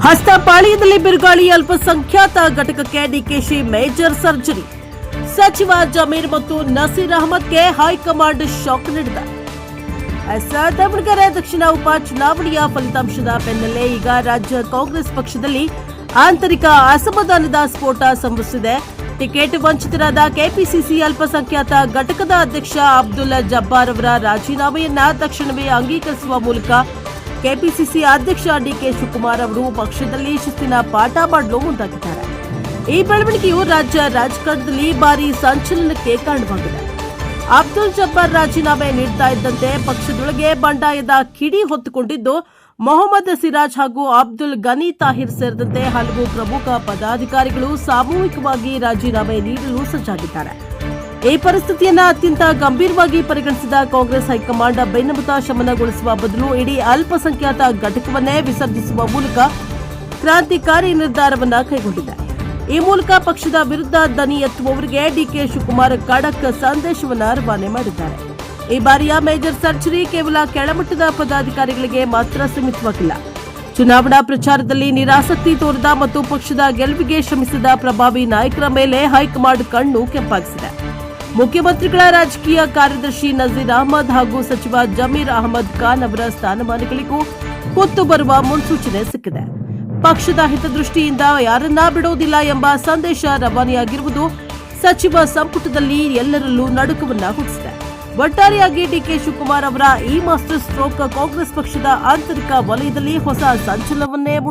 ಹಸ್ತಪಾಳ್ಯದಲ್ಲಿ ಬಿರುಗಾಳಿ ಅಲ್ಪಸಂಖ್ಯಾತ ಘಟಕಕ್ಕೆ ಡಿಕೆಶಿ ಮೇಜರ್ ಸರ್ಜರಿ. ಸಚಿವ ಜಮೀರ್ ಮತ್ತು ನಸೀರ್ ಅಹಮದ್ಗೆ ಹೈಕಮಾಂಡ್ ಶಾಕ್ ನೀಡಿದ್ದಾರೆ. ದಾವಣಗೆರೆ ದಕ್ಷಿಣ ಉಪ ಚುನಾವಣೆಯ ಫಲಿತಾಂಶದ ಬೆನ್ನಲ್ಲೇ ಈಗ ರಾಜ್ಯ ಕಾಂಗ್ರೆಸ್ ಪಕ್ಷದಲ್ಲಿ ಆಂತರಿಕ ಅಸಮಾಧಾನದ ಸ್ಫೋಟ ಸಂಭವಿಸಿದೆ. ಟಿಕೆಟ್ ವಂಚಿತರಾದ ಕೆಪಿಸಿಸಿ ಅಲ್ಪಸಂಖ್ಯಾತ ಘಟಕದ ಅಧ್ಯಕ್ಷ ಅಬ್ದುಲ್ ಜಬ್ಬಾರ್ ಅವರ ರಾಜೀನಾಮೆಯನ್ನ ತಕ್ಷಣವೇ ಅಂಗೀಕರಿಸುವ ಮೂಲಕ ಕೆಪಿಸಿಸಿ ಅಧ್ಯಕ್ಷ ಡಿಕೆ ಶಿವಕುಮಾರ್ ಅವರು ಪಕ್ಷದಲ್ಲಿ ಶಿಸ್ತಿನ ಪಾಠ ಮಾಡಲು ಮುಂದಾಗಿದ್ದಾರೆ. ಈ ಬೆಳವಣಿಗೆಯು ರಾಜ್ಯ ರಾಜಕಾರಣದಲ್ಲಿ ಭಾರಿ ಸಂಚಲನಕ್ಕೆ ಕಾರಣವಾಗಿದೆ. ಅಬ್ದುಲ್ ಜಬ್ಬಾರ್ ರಾಜೀನಾಮೆ ನೀಡುತ್ತಾ ಇದ್ದಂತೆ ಪಕ್ಷದೊಳಗೆ ಬಂಡಾಯದ ಕಿಡಿ ಹೊತ್ತುಕೊಂಡಿದ್ದು ಮೊಹಮ್ಮದ್ ಸಿರಾಜ್ ಹಾಗೂ ಅಬ್ದುಲ್ ಗನಿ ತಾಹಿರ್ ಸೇರಿದಂತೆ ಹಲವು ಪ್ರಮುಖ ಪದಾಧಿಕಾರಿಗಳು ಸಾಮೂಹಿಕವಾಗಿ ರಾಜೀನಾಮೆ ನೀಡಲು ಸಜ್ಜಾಗಿದ್ದಾರೆ. ಈ ಪರಿಸ್ಥಿತಿಯನ್ನು ಅತ್ಯಂತ ಗಂಭೀರವಾಗಿ ಪರಿಗಣಿಸಿದ ಕಾಂಗ್ರೆಸ್ ಹೈಕಮಾಂಡ್ ಭಿನ್ನಮತ ಶಮನಗೊಳಿಸುವ ಬದಲು ಇಡೀ ಅಲ್ಪಸಂಖ್ಯಾತ ಘಟಕವನ್ನೇ ವಿಸರ್ಜಿಸುವ ಮೂಲಕ ಕ್ರಾಂತಿಕಾರಿ ನಿರ್ಧಾರವನ್ನು ಕೈಗೊಂಡಿದೆ. ಈ ಮೂಲಕ ಪಕ್ಷದ ವಿರುದ್ಧ ದನಿ ಎತ್ತುವವರಿಗೆ ಡಿಕೆ ಶಿವಕುಮಾರ್ ಖಡಕ್ ಸಂದೇಶವನ್ನು ರವಾನೆ ಮಾಡಿದ್ದಾರೆ. ಈ ಬಾರಿಯ ಮೇಜರ್ ಸರ್ಜರಿ ಕೇವಲ ಕೆಳಮಟ್ಟದ ಪದಾಧಿಕಾರಿಗಳಿಗೆ ಮಾತ್ರ ಸೀಮಿತವಾಗಿಲ್ಲ. ಚುನಾವಣಾ ಪ್ರಚಾರದಲ್ಲಿ ನಿರಾಸಕ್ತಿ ತೋರಿದ ಮತ್ತು ಪಕ್ಷದ ಗೆಲುವಿಗೆ ಶ್ರಮಿಸಿದ ಪ್ರಭಾವಿ ನಾಯಕರ ಮೇಲೆ ಹೈಕಮಾಂಡ್ ಕಣ್ಣು ಕೆಂಪಾಗಿಸಿದೆ. ಮುಖ್ಯಮಂತ್ರಿಗಳ ರಾಜಕೀಯ ಕಾರ್ಯದರ್ಶಿ ನಜೀರ್ ಅಹಮದ್ ಹಾಗೂ ಸಚಿವ ಜಮೀರ್ ಅಹಮದ್ ಖಾನ್ ಅವರ ಸ್ಥಾನಮಾನಗಳಿಗೂ ಹೊತ್ತು ಬರುವ ಮುನ್ಸೂಚನೆ ಸಿಕ್ಕಿದೆ. ಪಕ್ಷದ ಹಿತದೃಷ್ಟಿಯಿಂದ ಯಾರನ್ನ ಬಿಡುವುದಿಲ್ಲ ಎಂಬ ಸಂದೇಶ ರವಾನೆಯಾಗಿರುವುದು ಸಚಿವ ಸಂಪುಟದಲ್ಲಿ ಎಲ್ಲರಲ್ಲೂ ನಡುಕವನ್ನ ಹುಟ್ಟಿಸಿದೆ. ಒಟ್ಟಾರೆಯಾಗಿ ಡಿಕೆ ಶಿವಕುಮಾರ್ ಅವರ ಈ ಮಾಸ್ಟರ್ ಸ್ಟ್ರೋಕ್ ಕಾಂಗ್ರೆಸ್ ಪಕ್ಷದ ಆಂತರಿಕ ವಲಯದಲ್ಲಿ ಹೊಸ ಸಂಚಲನವನ್ನೇ ಮೂಡಿಸಿದೆ.